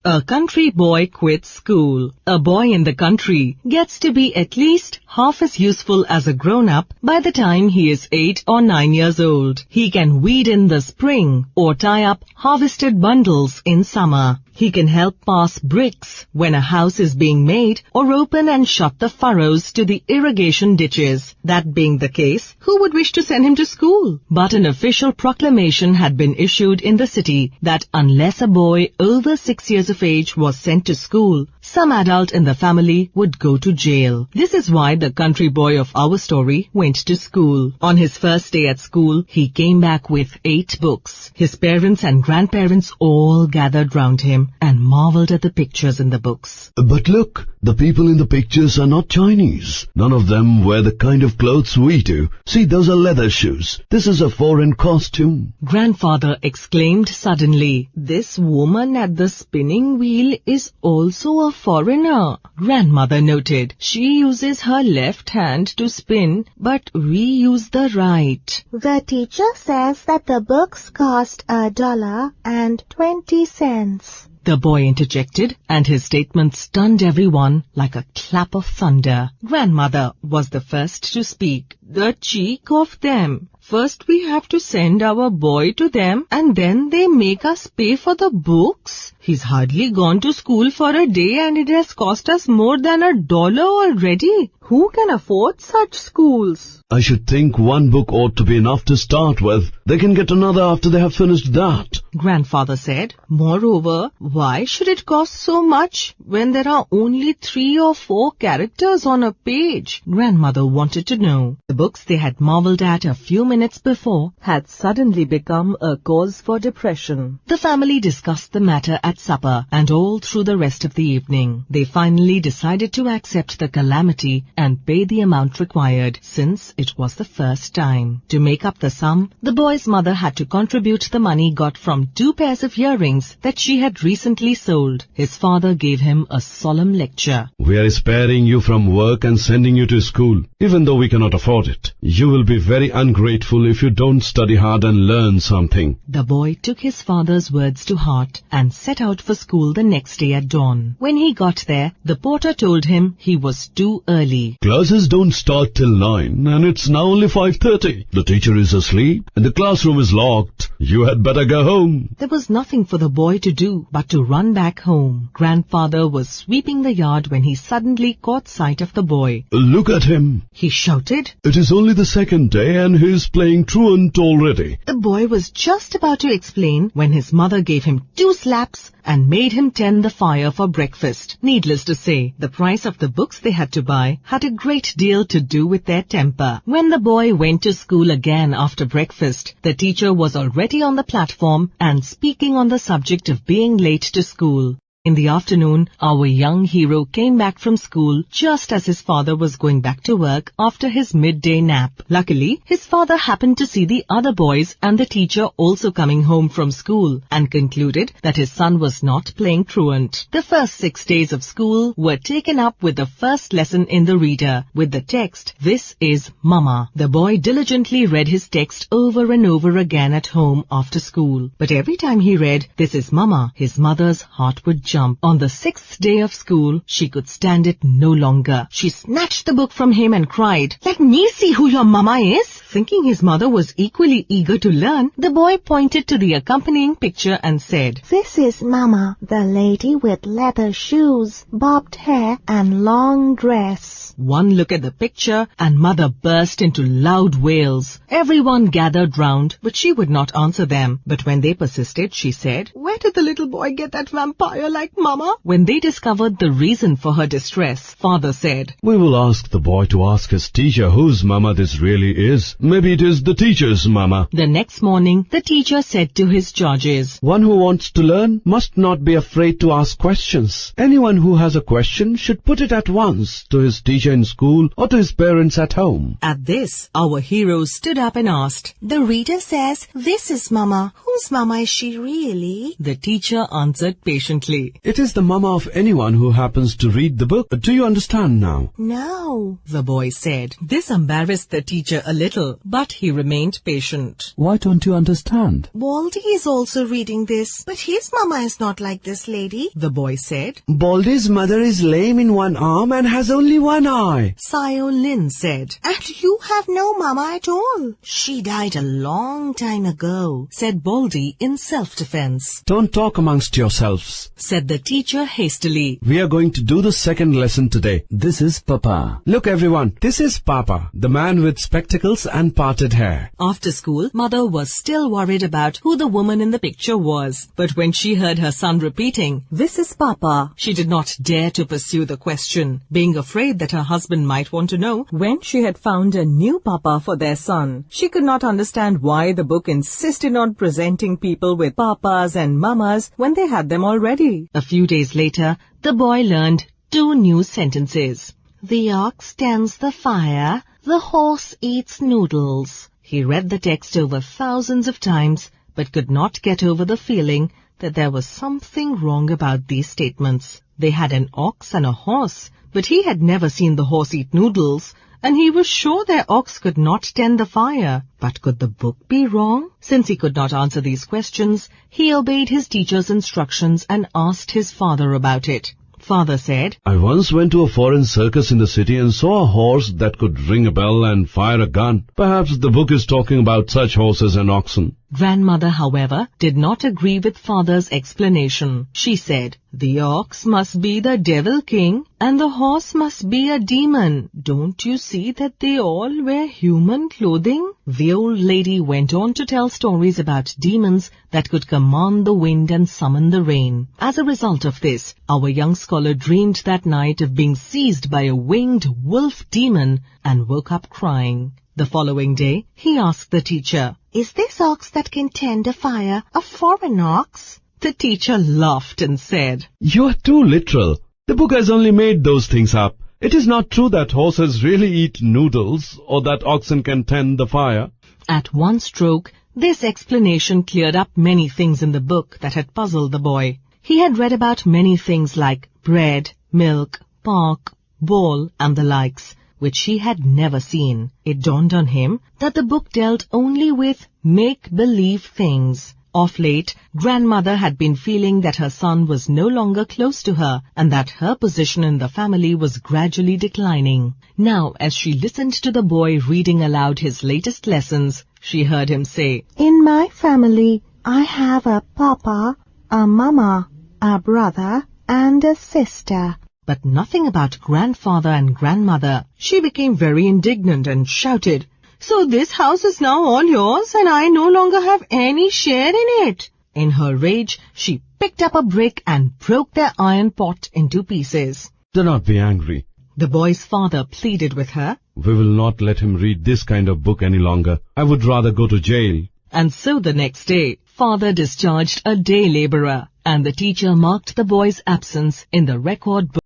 A country boy quits school. A boy in the country gets to be at least half as useful as a grown-up by the time he is 8 or 9 years old. He can weed in the spring or tie up harvested bundles in summer. He can help pass bricks when a house is being made or open and shut the furrows to the irrigation ditches. That being the case, who would wish to send him to school? But an official proclamation had been issued in the city that unless a boy over 6 years of age was sent to school, some adult in the family would go to jail. This is why the country boy of our story went to school. On his first day at school, he came back with 8 books. His parents and grandparents all gathered round him and marveled at the pictures in the books. But look, the people in the pictures are not Chinese. None of them wear the kind of clothes we do. See, those are leather shoes. This is a foreign costume. Grandfather exclaimed suddenly, "This woman at the spinning wheel is also a foreigner." Grandmother noted, "She uses her left hand to spin, but we use the right." The teacher says that the books cost $1.20. The boy interjected, and his statement stunned everyone like a clap of thunder. Grandmother was the first to speak. "The cheek of them! First we have to send our boy to them, and then they make us pay for the books. He's hardly gone to school for a day and it has cost us more than $1 already. Who can afford such schools?" I should think one book ought to be enough to start with. They can get another after they have finished that. Grandfather said. "Moreover, why should it cost so much when there are only 3 or 4 characters on a page?" Grandmother wanted to know. The books they had marveled at a few minutes before had suddenly become a cause for depression. The family discussed the matter at supper and all through the rest of the evening. They finally decided to accept the calamity and pay the amount required, since it was the first time. To make up the sum, the boy's mother had to contribute the money got from 2 pairs of earrings that she had recently sold. His father gave him a solemn lecture. "We are sparing you from work and sending you to school, even though we cannot afford it. You will be very ungrateful if you don't study hard and learn something." The boy took his father's words to heart and set out for school the next day at dawn. When he got there, the porter told him he was too early. "Classes don't start till 9 and it's now only 5:30. The teacher is asleep and the classroom is locked. You had better go home." There was nothing for the boy to do but to run back home. Grandfather was sweeping the yard when he suddenly caught sight of the boy. "Look at him," he shouted. "It is only the second day and he is playing truant already." The boy was just about to explain when his mother gave him 2 slaps and made him tend the fire for breakfast. Needless to say, the price of the books they had to buy had a great deal to do with their temper. When the boy went to school again after breakfast, the teacher was already on the platform and speaking on the subject of being late to school. In the afternoon, our young hero came back from school just as his father was going back to work after his midday nap. Luckily, his father happened to see the other boys and the teacher also coming home from school and concluded that his son was not playing truant. The first 6 days of school were taken up with the first lesson in the reader with the text, "This is Mama." The boy diligently read his text over and over again at home after school. But every time he read, "This is Mama," his mother's heart would jump. On the 6th day of school, she could stand it no longer. She snatched the book from him and cried, "Let me see who your mama is." Thinking his mother was equally eager to learn, the boy pointed to the accompanying picture and said, "This is Mama, the lady with leather shoes, bobbed hair and long dress." One look at the picture and mother burst into loud wails. Everyone gathered round, but she would not answer them. But when they persisted, she said, "Where did the little boy get that vampire like Mama?" When they discovered the reason for her distress, father said, "We will ask the boy to ask his teacher whose mama this really is. Maybe it is the teacher's mama." The next morning, the teacher said to his charges, "One who wants to learn must not be afraid to ask questions. Anyone who has a question should put it at once to his teacher in school or to his parents at home." At this, our hero stood up and asked, "The reader says, 'This is Mama. Whose Mama is she really?'" The teacher answered patiently, hastily. It is the mama of anyone who happens to read the book. Do you understand now? No. The boy said. This embarrassed the teacher a little, but he remained patient. Why don't you understand? Baldy is also reading this, but his mama is not like this lady, The boy said. Baldy's mother is lame in one arm and has only one eye. Sayo Lin said. and you have no mama at all. She died a long time ago, said Baldy in self-defense. Don't talk amongst yourselves, Said the teacher hastily. We are going to do the second lesson today. This is Papa. Look everyone, this is Papa, the man with spectacles and parted hair. After school, Mother was still worried about who the woman in the picture was. But when she heard her son repeating, "This is Papa," she did not dare to pursue the question, being afraid that her husband might want to know when she had found a new Papa for their son. She could not understand why the book insisted on presenting people with Papas and Mamas when they had them already. A few days later, the boy learned 2 new sentences. The ox tends the fire, the horse eats noodles. He read the text over thousands of times, but could not get over the feeling that there was something wrong about these statements. They had an ox and a horse, but he had never seen the horse eat noodles, and he was sure their ox could not tend the fire. But could the book be wrong? Since he could not answer these questions, he obeyed his teacher's instructions and asked his father about it. Father said, I once went to a foreign circus in the city and saw a horse that could ring a bell and fire a gun. Perhaps the book is talking about such horses and oxen. Grandmother, however, did not agree with Father's explanation. She said, the ox must be the devil king and the horse must be a demon. Don't you see that they all wear human clothing? The old lady went on to tell stories about demons that could command the wind and summon the rain. As a result of this, our young scholar dreamed that night of being seized by a winged wolf demon and woke up crying. The following day, he asked the teacher, Is this ox that can tend a fire a foreign ox? The teacher laughed and said, You are too literal. The book has only made those things up. It is not true that horses really eat noodles or that oxen can tend the fire. At one stroke, this explanation cleared up many things in the book that had puzzled the boy. He had read about many things like bread, milk, park, ball, and the likes, which he had never seen. It dawned on him that the book dealt only with make-believe things. Of late, Grandmother had been feeling that her son was no longer close to her and that her position in the family was gradually declining. Now, as she listened to the boy reading aloud his latest lessons, she heard him say, In my family, I have a papa, a mama, a brother, and a sister. But nothing about grandfather and grandmother. She became very indignant and shouted, So this house is now all yours and I no longer have any share in it. In her rage, she picked up a brick and broke their iron pot into pieces. Do not be angry. The boy's father pleaded with her. We will not let him read this kind of book any longer. I would rather go to jail. And so the next day, father discharged a day laborer and the teacher marked the boy's absence in the record book.